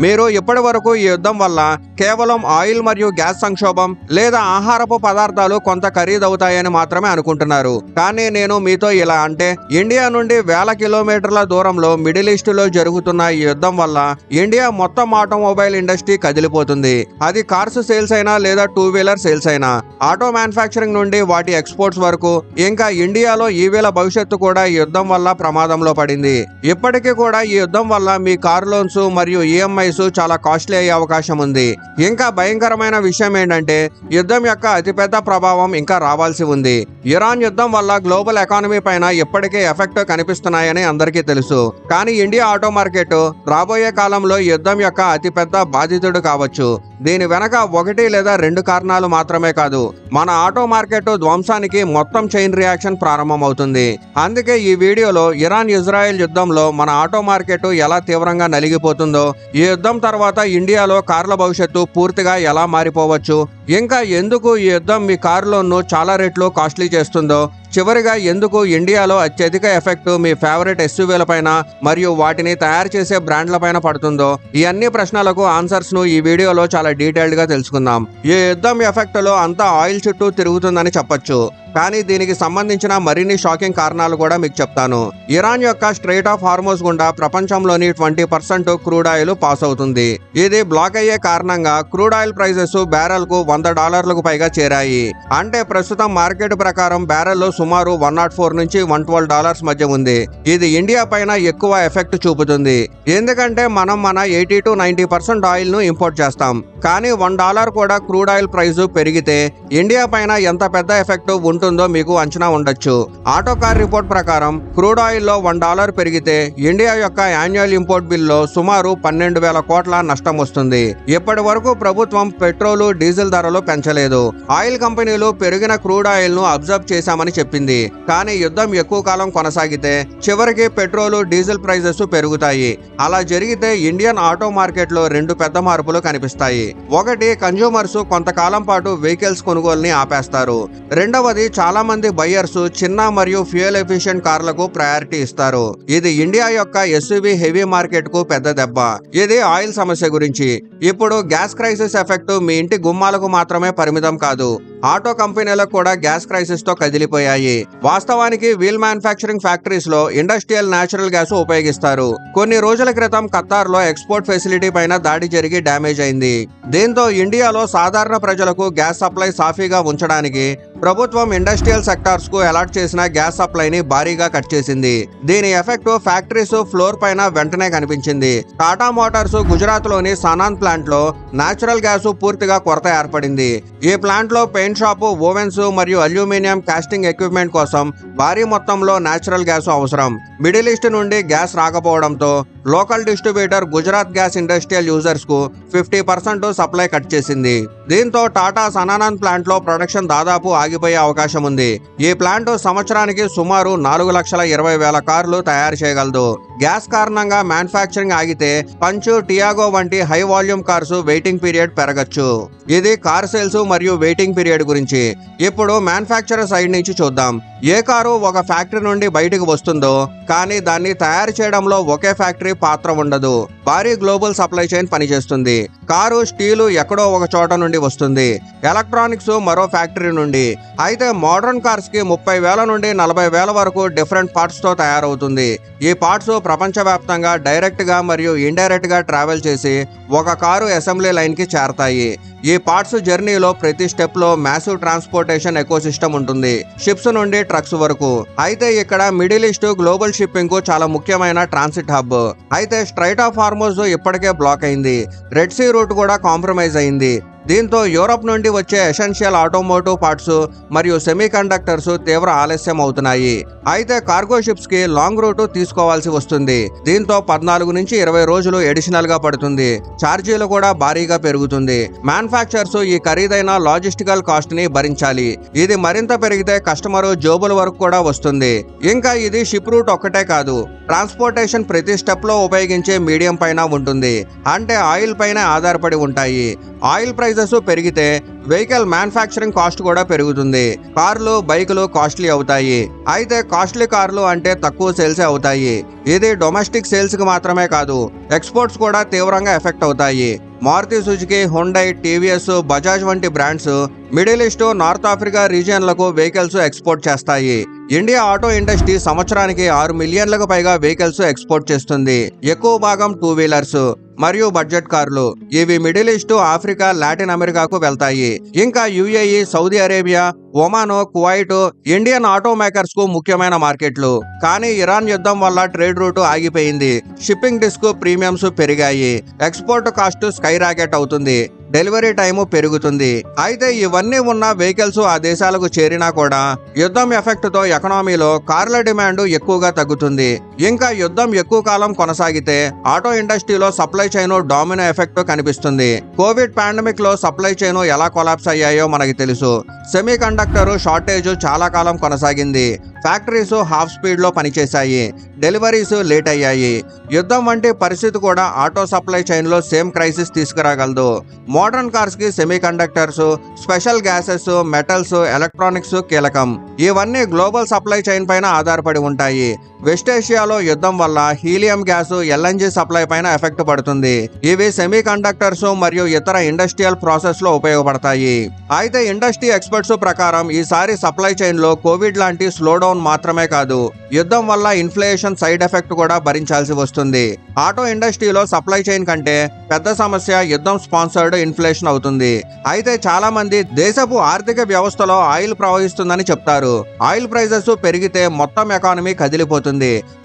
మీరు ఇప్పటి వరకు ఈ యుద్ధం వల్ల కేవలం ఆయిల్ మరియు గ్యాస్ సంక్షోభం లేదా ఆహారపు పదార్థాలు కొంత ఖరీదవుతాయని మాత్రమే అనుకుంటున్నారు. కానీ నేను మీతో ఇలా అంటే, ఇండియా నుండి వేల కిలోమీటర్ల దూరంలో మిడిల్ ఈస్ట్ లో జరుగుతున్న ఈ యుద్ధం వల్ల ఇండియా మొత్తం ఆటోమొబైల్ ఇండస్ట్రీ కదిలిపోతుంది. అది కార్స్ సేల్స్ అయినా లేదా టూ వీలర్ సేల్స్ అయినా, ఆటో మ్యానుఫ్యాక్చరింగ్ నుండి వాటి ఎక్స్పోర్ట్స్ వరకు, ఇంకా ఇండియాలో ఈవేళ భవిష్యత్తు కూడా ఈ యుద్ధం వల్ల ప్రమాదంలో పడింది. ఇప్పటికీ కూడా ఈ యుద్ధం వల్ల మీ కార్ లోన్స్ మరియు ఈఎంఐస్ చాలా కాస్ట్లీ అయ్యే అవకాశం ఉంది. ఇంకా భయంకరమైన విషయం ఏంటంటే, యుద్ధం యొక్క అతిపెద్ద ప్రభావం ఇంకా రావాల్సి ఉంది. ఇరాన్ యుద్ధం వల్ల గ్లోబల్ ఎకానమీ పైన ఇప్పటికే ఎఫెక్ట్ కనిపిస్తున్నాయని అందరికీ తెలుసు. కానీ ఇండియా ఆటో మార్కెట్ రాబోయే కాలంలో యుద్ధం యొక్క అతిపెద్ద బాధితుడు కావచ్చు. దీని వెనక ఒకటి లేదా రెండు కారణాలు మాత్రమే కాదు, మన ఆటో మార్కెట్ ధ్వంసానికి మొత్తం చైన్ రియాక్షన్ ప్రారంభమవుతుంది. అందుకే ఈ వీడియోలో ఇరాన్ ఇజ్రాయెల్ యుద్ధంలో మన ఆటో మార్కెట్ ఎలా తీవ్రంగా నలిగిపోతుందో, ఈ యుద్ధం తర్వాత ఇండియాలో కార్ల భవిష్యత్తు పూర్తిగా ఎలా మారిపోవచ్చు, ఇంకా ఎందుకు ఈ యుద్ధం మీ కారులోనూ చాలా రెట్లు కాస్ట్లీ చేస్తుందో, చివరిగా ఎందుకు ఇండియాలో అత్యధిక ఎఫెక్ట్ మీ ఫేవరెట్ ఎస్యూవీల పైన మరియు వాటిని తయారు చేసే బ్రాండ్ల పైన పడుతుందో, ఈ అన్ని ప్రశ్నలకు ఆన్సర్స్ ను ఈ వీడియోలో చాలా డీటెయిల్డ్ గా తెలుసుకుందాం. ఈ యుద్ధం ఎఫెక్ట్ లో అంతా ఆయిల్ చుట్టూ తిరుగుతుందని చెప్పొచ్చు, కానీ దీనికి సంబంధించిన మరిన్ని షాకింగ్ కారణాలు కూడా మీకు చెప్తాను. ఇరాన్ యొక్క స్ట్రెయిట్ ఆఫ్ హార్మోజ్ గుండా ప్రపంచంలోని 20% క్రూడ్ ఆయిల్ పాస్ అవుతుంది. ఇది బ్లాక్ అయ్యే కారణంగా క్రూడ్ ఆయిల్ ప్రైజెస్ బ్యారెల్ కు $100 పైగా చేరాయి. అంటే ప్రస్తుతం మార్కెట్ ప్రకారం బ్యారెల్ సుమారు $104 నుంచి $112 మధ్య ఉంది. ఇది ఇండియా పైన ఎక్కువ ఎఫెక్ట్ చూపుతుంది, ఎందుకంటే మనం మన 80 to 90% ఆయిల్ ను ఇంపోర్ట్ చేస్తాం. కానీ $1 కూడా క్రూడ్ ఆయిల్ ప్రైస్ పెరిగితే ఇండియా పైన ఎంత పెద్ద ఎఫెక్ట్ ఉంటుందో మీకు అంచనా ఉండొచ్చు. ఆటో కార్ రిపోర్ట్ ప్రకారం క్రూడ్ ఆయిల్ లో $1 పెరిగితే ఇండియా యొక్క యాన్యువల్ ఇంపోర్ట్ బిల్లో సుమారు 12,000 కోట్ల నష్టం వస్తుంది. ఇప్పటి వరకు ప్రభుత్వం పెట్రోల్ డీజిల్ ధరలు పెంచలేదు. ఆయిల్ కంపెనీలు పెరిగిన క్రూడ్ ఆయిల్ ను అబ్జర్వ్ చేశామని చెప్పింది. కానీ యుద్ధం ఎక్కువ కాలం కొనసాగితే చివరికి పెట్రోల్ డీజిల్ ప్రైజెస్ పెరుగుతాయి. అలా జరిగితే ఇండియన్ ఆటో మార్కెట్ లో రెండు పెద్ద మార్పులు కనిపిస్తాయి. ఒకటి, కన్జ్యూమర్స్ కొంతకాలం పాటు వెహికల్స్ కొనుగోలుని ఆపేస్తారు. రెండవది, చాలా మంది బయ్యర్స్ చిన్న మరియు ఫ్యూయల్ ఎఫిషియెంట్ కార్లకు ప్రయారిటీ ఇస్తారు. ఇది ఇండియా యొక్క ఎస్యూవీ హెవీ మార్కెట్ కు పెద్ద దెబ్బ. ఇది ఆయిల్ సమస్య గురించి. ఇప్పుడు గ్యాస్ క్రైసిస్ ఎఫెక్ట్ మీ ఇంటి గుమ్మాలకు మాత్రమే పరిమితం కాదు, ఆటో కంపెనీలకు కూడా గ్యాస్ క్రైసిస్ తో కదిలిపోయాయి. వాస్తవానికి వీల్ మ్యానుఫ్యాక్చరింగ్ ఫ్యాక్టరీస్ లో ఇండస్ట్రియల్ నేచురల్ గ్యాస్ ఉపయోగిస్తారు. కొన్ని రోజుల క్రితం ఖతార్ లో ఎక్స్పోర్ట్ ఫెసిలిటీ పైన దాడి జరిగి డ్యామేజ్ అయింది. దీంతో ఇండియాలో సాధారణ ప్రజలకు గ్యాస్ సప్లై సాఫీగా ఉంచడానికి ప్రభుత్వం ఇండస్ట్రియల్ సెక్టార్స్ కు అలాట్ చేసిన గ్యాస్ సప్లైని భారీగా కట్ చేసింది. దీని ఎఫెక్ట్ ఫ్యాక్టరీస్ ఫ్లోర్ పైన వెంటనే కనిపించింది. టాటా మోటార్స్ గుజరాత్ లోని సనాన్ ప్లాంట్ లో నేచురల్ గ్యాస్ పూర్తిగా కొరత ఏర్పడింది. ఈ ప్లాంట్ లో పెయింట్ షాపు, ఓవెన్స్ మరియు అల్యూమినియం కాస్టింగ్ ఎక్విప్మెంట్ కోసం భారీ మొత్తంలో నేచురల్ గ్యాస్ అవసరం. మిడిల్ ఈస్ట్ నుండి గ్యాస్ రాకపోవడంతో local distributor Gujarat gas industrial users కు 50% సప్లై కట్ చేసింది. దీంతో టాటా సనానన్ ప్లాంట్ లో ప్రొడక్షన్ దాదాపు ఆగిపోయే అవకాశం ఉంది. ఈ ప్లాంట్ సంవత్సరానికి సుమారు 4,20,000 కార్లు తయారు చేయగలదు. గ్యాస్ కారణంగా మ్యానుఫ్యాక్చరింగ్ ఆగితే పంచ్, టియాగో వంటి high volume cars waiting period పెరగచ్చు. ఇది కార్ సేల్స్ మరియు వెయిటింగ్ పీరియడ్ గురించి. ఇప్పుడు మ్యానుఫ్యాక్చరర్ సైడ్ నుంచి చూద్దాం. ఏ కారు ఒక ఫ్యాక్టరీ నుండి బయటకు వస్తుందో, కానీ దాన్ని తయారు చేయడంలో ఒకే ఫ్యాక్టరీ పాత్ర ఉండదు. భారీ గ్లోబల్ సప్లై చైన్ పనిచేస్తుంది. కారు, స్టీలు ఎక్కడో ఒక చోట నుండి వస్తుంది, ఎలక్ట్రానిక్స్ మరో ఫ్యాక్టరీ నుండి. అయితే మోడర్న్ కార్స్ కి 30,000 నుండి 40,000 వరకు డిఫరెంట్ పార్ట్స్ తో తయారవుతుంది. ఈ పార్ట్స్ ప్రపంచవ్యాప్తంగా డైరెక్ట్ గా మరియు ఇండైరెక్ట్ గా ట్రావెల్ చేసి ఒక కారు అసెంబ్లీ లైన్ కి చేరతాయి. ఈ పార్ట్స్ జర్నీలో ప్రతి స్టెప్ లో మ్యాసివ్ ట్రాన్స్పోర్టేషన్ ఎకోసిస్టమ్ ఉంటుంది, షిప్స్ నుండి ట్రక్స్ వరకు. అయితే ఇక్కడ మిడిల్ ఈస్ట్ గ్లోబల్ షిప్పింగ్ కు చాలా ముఖ్యమైన ట్రాన్సిట్ హబ్. అయితే స్ట్రైట్ ఆఫ్ హార్మోజ్ ఇప్పటికే బ్లాక్ అయింది. రెడ్ సీ రూట్ కూడా కాంప్రమైజ్ అయింది. దీంతో యూరప్ నుండి వచ్చే ఎసెన్షియల్ ఆటోమోటివ్ పార్ట్స్ మరియు సెమీ కండక్టర్స్ తీవ్ర ఆలస్యం అవుతున్నాయి. అయితే కార్గో షిప్స్ కి లాంగ్ రూట్ తీసుకోవాల్సి వస్తుంది. దీంతో 14 నుంచి 20 రోజులు ఎడిషనల్ గా పడుతుంది. ఛార్జీలు కూడా భారీగా పెరుగుతుంది. మ్యానుఫ్యాక్చరర్స్ ఈ ఖరీదైన లాజిస్టికల్ కాస్ట్ ని భరించాలి. ఇది మరింత పెరిగితే కస్టమర్ జోబుల వరకు కూడా వస్తుంది. ఇంకా ఇది షిప్ రూట్ ఒక్కటే కాదు, ట్రాన్స్పోర్టేషన్ ప్రతి స్టెప్ లో ఉపయోగించే మీడియం పైన ఉంటుంది. అంటే ఆయిల్ పైన ఆధారపడి ఉంటాయి. ఆయిల్ ప్రైస్ ప్రైజెస్ పెరిగితే వెహికల్ మ్యానుఫ్యాక్చరింగ్ కాస్ట్ కూడా పెరుగుతుంది. కార్లు, బైకులు కాస్ట్లీ అవుతాయి. అయితే కాస్ట్లీ కార్లు అంటే తక్కువ సేల్స్ అవుతాయి. ఇది డొమెస్టిక్ సేల్స్ కి మాత్రమే కాదు, ఎక్స్పోర్ట్స్ కూడా తీవ్రంగా ఎఫెక్ట్ అవుతాయి. Maruti Suzuki, Hyundai, TVS, Bajaj వంటి brands Middle East, North Africa రీజియన్లకు వెహికల్స్ ఎక్స్పోర్ట్ చేస్తాయి. ఇండియా ఆటో ఇండస్ట్రీ సంవత్సరానికి 6 మిలియన్లకు పైగా వెహికల్స్ ఎక్స్పోర్ట్ చేస్తుంది. ఎక్కువ భాగం 2 వీలర్స్ మరియు బడ్జెట్ కార్లు. ఇవి మిడిల్ ఈస్ట్, ఆఫ్రికా, లాటిన్ అమెరికాకు వెళ్తాయి. ఇంకా UAE, Saudi Arabia, Oman, Kuwait Indian auto makers కు ముఖ్యమైన మార్కెట్లు. కానీ ఇరాన్ యుద్ధం వల్ల ట్రేడ్ రూట్ ఆగిపోయింది. షిప్పింగ్ డిస్క్ ప్రీమియమ్స్ పెరిగాయి. ఎక్స్పోర్ట్ కాస్ట్ స్కై రాకెట్ అవుతుంది. డెలివరీ టైము పెరుగుతుంది. అయితే ఇవన్నీ ఉన్న వెహికల్స్ ఆ దేశాలకు చేరినా కూడా యుద్ధం ఎఫెక్ట్ తో ఎకనామీలో కార్ల డిమాండ్ ఎక్కువగా తగ్గుతుంది. ఇంకా యుద్ధం ఎక్కువ కాలం కొనసాగితే ఆటో ఇండస్ట్రీలో సప్లై చైన్ డామినో ఎఫెక్ట్ కనిపిస్తుంది. కోవిడ్ పాండమిక్ లో సప్లై చైన్ ఎలా కొలాప్స్ అయ్యాయో మనకి తెలుసు. సెమీ కండక్టర్ షార్టేజ్ చాలా కాలం కొనసాగింది. ఫ్యాక్టరీస్ హాఫ్ స్పీడ్ లో పనిచేశాయి. డెలివరీస్ లేట్ అయ్యాయి. యుద్ధం వంటి పరిస్థితి కూడా ఆటో సప్లై చైన్ లో సేమ్ క్రైసిస్ తీసుకురాగలదు. మోడర్న్ కార్స్ కి semi conductors, special gases, metals, electronics కీలకం. ఇవన్నీ గ్లోబల్ సప్లై చైన్ పైన ఆధారపడి ఉంటాయి. వెస్ట్ ఏషియాలో యుద్ధం వల్ల హీలియం గ్యాస్, ఎల్ఎన్జీ సప్లై పైన ఎఫెక్ట్ పడుతుంది. ఇవి సెమీ కండక్టర్స్ మరియు ఇతర ఇండస్ట్రియల్ ప్రాసెస్ లో ఉపయోగపడతాయి. అయితే ఇండస్ట్రీ ఎక్స్పర్ట్స్ ప్రకారం ఈసారి సప్లై చైన్ లో కోవిడ్ లాంటి స్లో డౌన్ మాత్రమే కాదు, యుద్ధం వల్ల ఇన్ఫ్లేషన్ సైడ్ ఎఫెక్ట్ కూడా భరించాల్సి వస్తుంది. ఆటో ఇండస్ట్రీలో సప్లై చైన్ కంటే పెద్ద సమస్య యుద్ధం స్పాన్సర్డ్ ఇన్ఫ్లేషన్ అవుతుంది. అయితే చాలా మంది దేశపు ఆర్థిక వ్యవస్థలో ఆయిల్ ప్రవహిస్తుందని చెప్తారు. ఆయిల్ ప్రైజెస్ పెరిగితే మొత్తం ఎకానమీ కదిలిపోతుంది.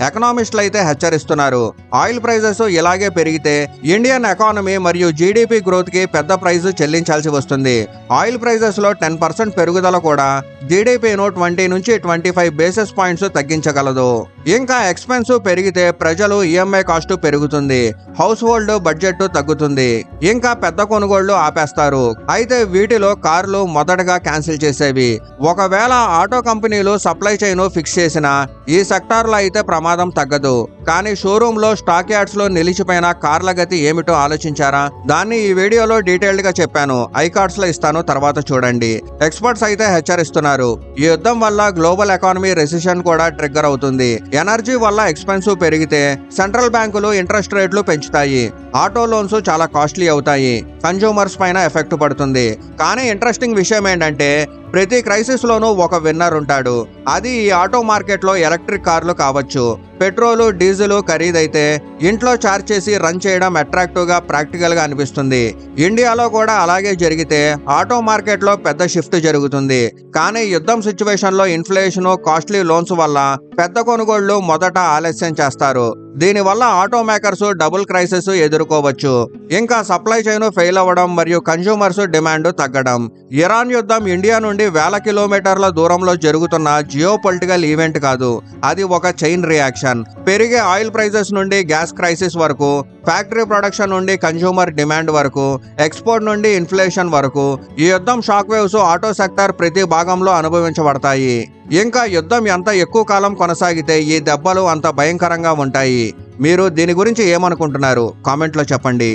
ఎకనామిస్టులు అయితే హెచ్చరిస్తున్నారు, ఆయిల్ ప్రైజెస్ ఇలాగే పెరిగితే ఇండియన్ ఎకానమీ మరియు జీడిపి గ్రోత్ కి పెద్ద ప్రైజ్ చెల్లించాల్సి వస్తుంది. ఆయిల్ ప్రైజెస్ లో 10% పెరుగుదల కూడా జీడిపిను 20 నుంచి 25 బేసిస్ పాయింట్స్ తగ్గించగలదు. ఇంకా ఎక్స్పెన్స్ పెరిగితే ప్రజలు ఈఎంఐ కాస్ట్ పెరుగుతుంది. హౌస్ హోల్డ్ బడ్జెట్ తగ్గుతుంది. ఇంకా పెద్ద కొనుగోళ్లు ఆపేస్తారు. అయితే వీటిలో కార్లు మొదటగా క్యాన్సిల్ చేసేవి. ఒకవేళ ఆటో కంపెనీలు సప్లై చైన్ ఫిక్స్ చేసినా ఈ సెక్టార్లో అయితే ప్రమాదం తగ్గదు. కానీ షోరూమ్ లో, స్టాక్ యార్డ్స్ లో నిలిచిపోయిన కార్ల గతి ఏమిటో ఆలోచించారా? దాన్ని ఈ వీడియోలో డీటెయిల్డ్ గా చెప్పాను. ఐకార్డ్స్ లో ఇస్తాను, తర్వాత చూడండి. ఎక్స్పర్ట్స్ అయితే హెచ్చరిస్తున్నారు, ఈ యుద్ధం వల్ల గ్లోబల్ ఎకానమీ రెసిషన్ కూడా ట్రిగ్గర్ అవుతుంది. ఎనర్జీ వల్ల ఎక్స్పెన్సివ్ పెరిగితే సెంట్రల్ బ్యాంకులు ఇంట్రెస్ట్ రేట్లు పెంచుతాయి. ఆటో లోన్స్ చాలా కాస్ట్లీ అవుతాయి. కన్జ్యూమర్స్ పైన ఎఫెక్ట్ పడుతుంది. కానీ ఇంట్రెస్టింగ్ విషయం ఏంటంటే ప్రతి క్రైసిస్ లోనూ ఒక విన్నర్ ఉంటాడు. అది ఈ ఆటో మార్కెట్ లో ఎలక్ట్రిక్ కార్లు కావచ్చు. పెట్రోలు, డీజిల్ ఖరీదైతే ఇంట్లో ఛార్జ్ చేసి రన్ చేయడం అట్రాక్టివ్ గా, ప్రాక్టికల్ గా అనిపిస్తుంది. ఇండియాలో కూడా అలాగే జరిగితే ఆటో మార్కెట్ లో పెద్ద షిఫ్ట్ జరుగుతుంది. కానీ యుద్ధం సిచ్యువేషన్ లో ఇన్ఫ్లేషన్, కాస్ట్లీ లోన్స్ వల్ల పెద్ద కొనుగోళ్లు మొదట ఆలస్యం చేస్తారు. దీనివల్ల ఆటో మేకర్స్ డబుల్ క్రైసిస్ ఎదుర్కోవచ్చు. ఇంకా సప్లై చైన్ ఫెయిల్ అవ్వడం మరియు కన్జ్యూమర్స్ డిమాండ్ తగ్గడం. ఇరాన్ యుద్ధం ఇండియా నుండి వేల కిలోమీటర్ల దూరంలో జరుగుతున్న జియో పొలిటికల్ ఈవెంట్ కాదు, అది ఒక చైన్ రియాక్షన్. పెరిగే ఆయిల్ ప్రైజెస్ నుండి గ్యాస్ క్రైసిస్ వరకు, ఫ్యాక్టరీ ప్రొడక్షన్ నుండి కన్జ్యూమర్ డిమాండ్ వరకు, ఎక్స్పోర్ట్ నుండి ఇన్ఫ్లేషన్ వరకు ఈ యుద్ధం షాక్ వేవ్స్ ఆటో సెక్టార్ ప్రతి భాగంలో అనుభవించబడతాయి. ఇంకా యుద్ధం ఎంత ఎక్కువ కాలం కొనసాగితే ఈ దెబ్బలు అంత భయంకరంగా ఉంటాయి. మీరు దీని గురించి ఏమనుకుంటున్నారు? కామెంట్లో చెప్పండి.